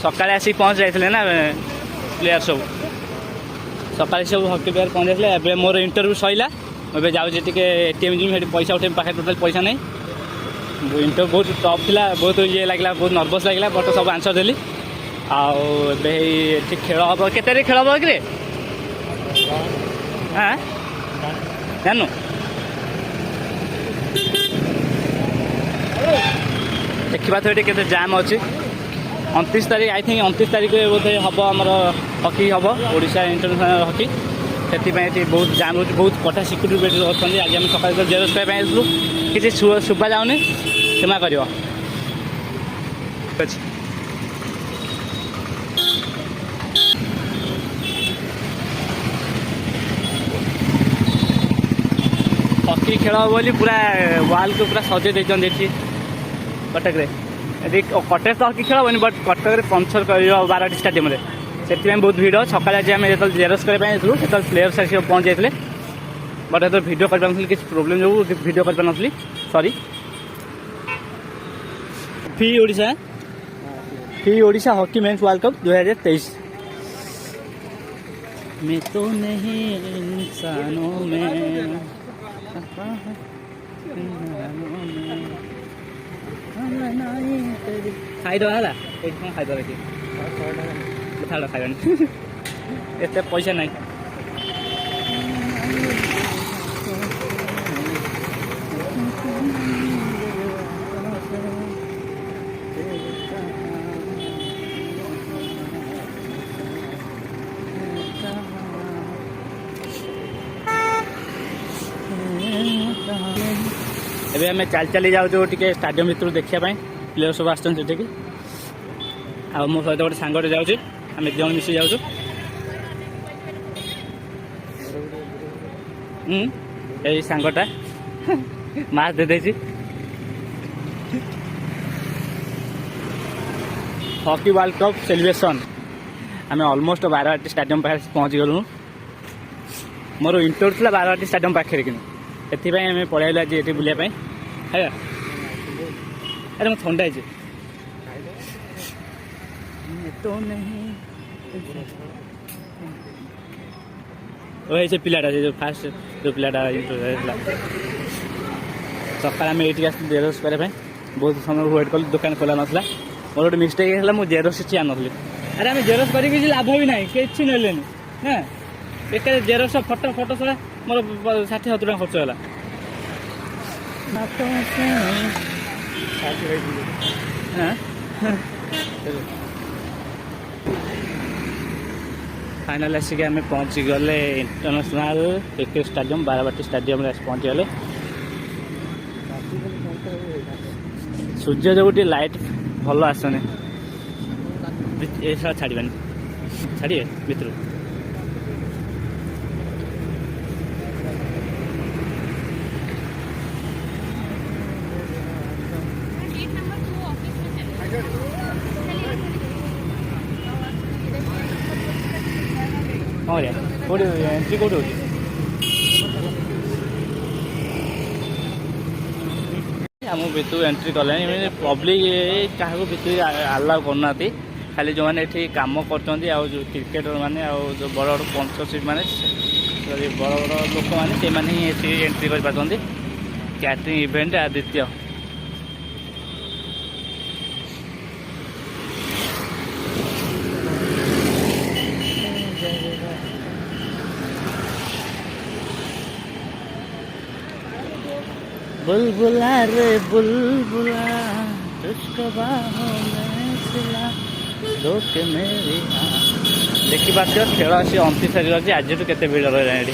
सकाଳେ आसिक पहुँच जाते ना प्लेयर सब सकाଳେ सब हकी प्लेयर पहुँच जाते। एवं मोर इंटरव्यू सैला मुझे जाऊँगी टी एटीएम जी पैसा उठे पाखे टोटाल पैसा नहीं। इंटरव्यू बहुत टफ था बहुत ये लगे बहुत नर्भस लगे बट सब आंसर देली। आउ खेल हम के खेल हम कि हाँ जानू देखा तो ये के जाम अच्छी 29 तारीख आई थिंक 29 तारीख बोधे हम आमर हकी हम ओडिशा इंटरनेशनल हकी से बहुत जाम रोच बहुत कटा सिक्यूरीटी अच्छा। आज आम सकाल जेरोक्स करलु किसी शुभा जाऊनी क्षमा कर हकी खेल बोली पूरा वाल को पूरा सजे देती कटक कटक तो हकी खेल हेनी बट कटक पंचर कर 12टी स्टाडियम से बहुत भिड़ सकाल आज आम जो जेरोक्स करने जो प्लेयर सारी पहुँच जाते बट ये भिड कर किसी प्रोब्लेम जो भिड कर सॉरी फी Odisha hockey men's world cup 2023 मैं तो नहीं इंसानों में खाई है खाई खाई एत पैसा नहीं एबे आम चल चली जाऊँ टे स्टाडियम भर देखापी प्लेयर सब आस मो सहित गोटे सांगटे जाऊँ आम एक जन मिसी जाऊँ यही सांगटा मार्च दे देछि हॉकी वर्ल्ड कप सेलिब्रेशन आम ऑलमोस्ट 12टी स्टाडियम पाखे पहुँच गलु। मोर इंटरव्यू था 12टी स्टाडियम पाखे कि से पलैलु आज ये बुलापी है। अरे मैं थंडा तो नहीं वही पिलाटा जो फास्ट जो पिलाटा सकाल आम ये जेरोक्स करने बहुत समय वेट कल दुकान खोला नाला मोर गोटे मिस्टेक है मुझे जेरोक्स किसी आनी। अरे आम जेरोक्स कर लाभ भी ना कि ना एक जेरोक्स फटो फटो सारा मोर 60-70 टका खर्च है। फाइनल आसिक आम पहुँची गले इंटरनेशनल क्रिकेट स्टाडियम 12टी स्टाडियम पहुँची गले। सूर्य जो गोटे लाइट भल आसने छाड़बानी छाड़े भितर हाँ रे कौट एंट्री कौट हो आम भितर एंट्री कले पब्लिक क्या भितर आलाउ करना खाली जो मैंने ये कम कर क्रिकेटर मैंने जो बड़ बड़ स्पॉन्सरशिप मैंने बड़ बड़ लोक मैंने से एंट्री कर कैटरिंग इवेंट आदित्य बुलबुला रे बुलबुला तुझको बाहों में सिला दो के मेरी देखी पार्थ खेल आसी 29 तारीख अच्छी आज केते भिड़ रही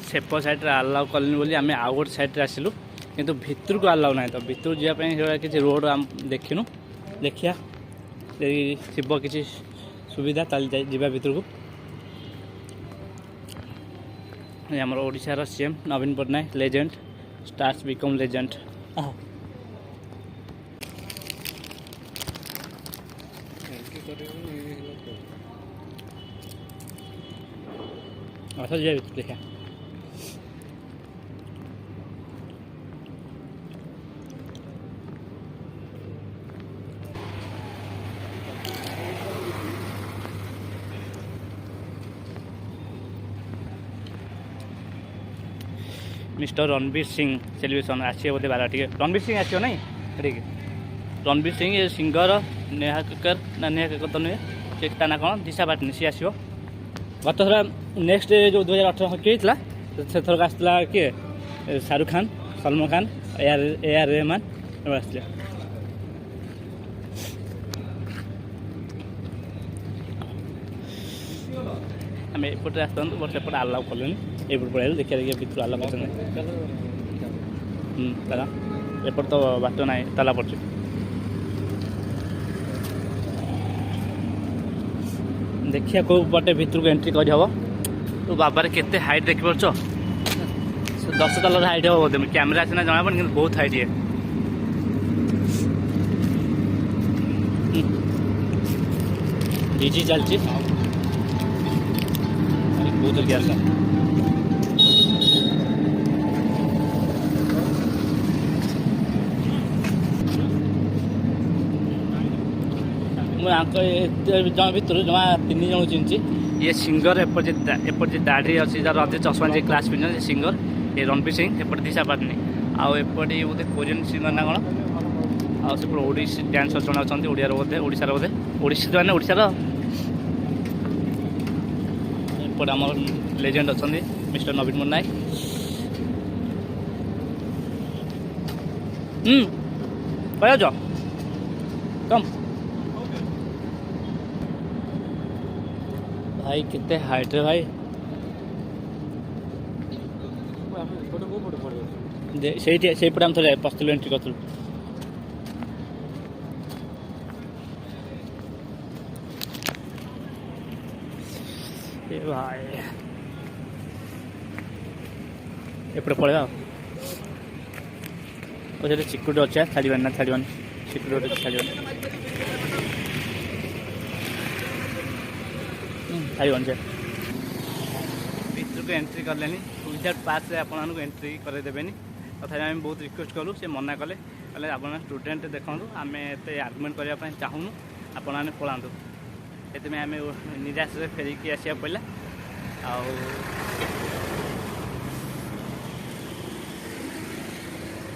सेप साइड आलाउ कल बोली आम आउ गोटे साइड आसलु किंतु भितर को आलाउ ना तो भितर जावाई किसी रोड आम देखिनु देखिया थी किसी सुविधा जा भितर को आमर ओडिशार CM Naveen Patnaik legend stars become legend अच्छा जा देखा मिस्टर रणवीर सिंह सेलिब्रेशन आसिए बोधे बार टे रणवीर सिंह आसो ना ठीक रणवीर सिंह ये सिंगर नेहा कक्कर ना नेहा कक्कर तो नुहे से ता ना कौन दिशा पाटनी सी आसो गत थर नेक्स्ट जो 2018 हकी होता से थरक आसला किए शाहरुख खान सलमान खान ए आर रहमान आसले आम एपटे आसतु बट सेपटे आलाउ कलुनि एपट पड़े देखिए देखिए भितर आलाउ कर ताला एपट तो बाट ना ताला पड़े देखिए कौ पटे भितर को एंट्री कर हम तो बाबार केते हाइट देख पार्छ 10 तलर हाइट हम बोधे कैमेरा सीना जना पड़े कि बहुत हाइट है डीजी चलती बहुत गैस जन भर जमा 3 जन चिन्ह ये सिंगर एपट दाढ़ी अच्छी जार अधे चश्मा जी क्लास पिंधन सिंगर ये रणवीर सिंह एपट दिशा पाटनी आउपटे बोधे कोरियन सिंगर ना कौन आउपटे ओडिसी डांसर जन अच्छा ओडियार बोधे ओडिशार बोधे ओडिसी मैंने ओडिशार एपटे आम लेजेंड अच्छा मिस्टर नवीन मुन्नायक पहुँच कम भाई कितने हाइट है भाई से पटे आम थे पस्तुल एंट्री करूँ भाई एपटे पड़े सिक्यूरिटी अच्छे छाड़वानी ना छाड़वानी सिक्यूरिटी छाड़वानी छाड़वानी से भितर को एंट्री कले विदाउट पास आपको एंट्री करदेवे तथा आम बहुत रिक्वेस्ट करूँ से मना कले आप स्टूडेंट देखूँ आम एत आर्गुमेंट करने चाहूँ आपण मैंने पलातु से आम निराश फेरिकी आसा पड़ा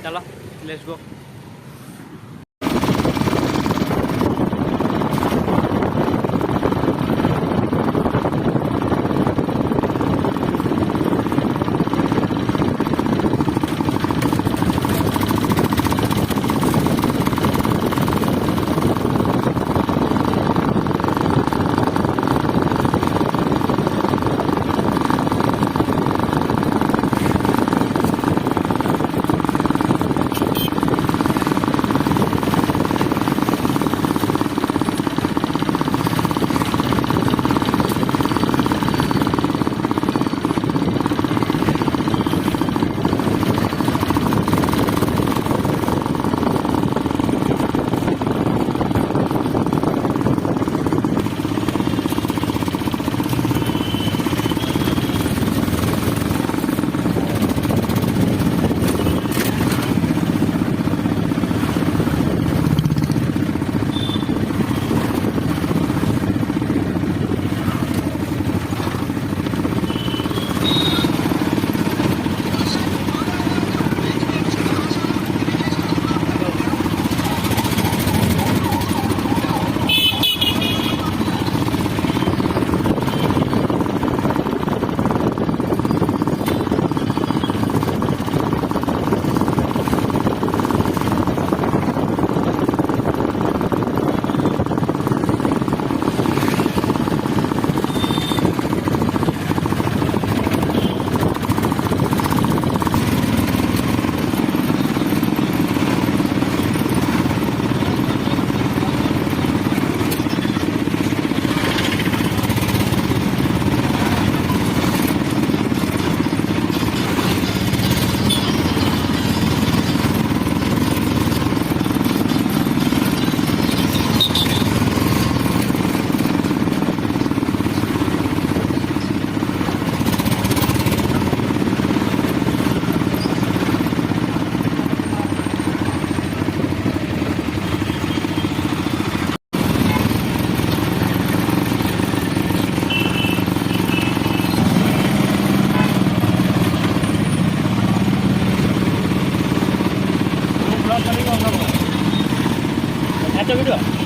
चलो लेट्स गो नाच भिड